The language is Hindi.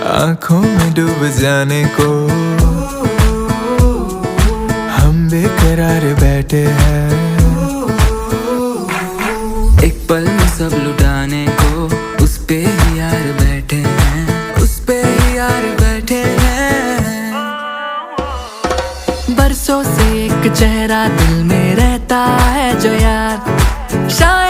आंखों में डूब जाने को हम बेकरार बैठे हैं। एक पल में सब लुटाने को उस पे ही यार बैठे हैं, उस पे ही यार बैठे हैं। बरसों से एक चेहरा दिल में रहता है जो यार शायद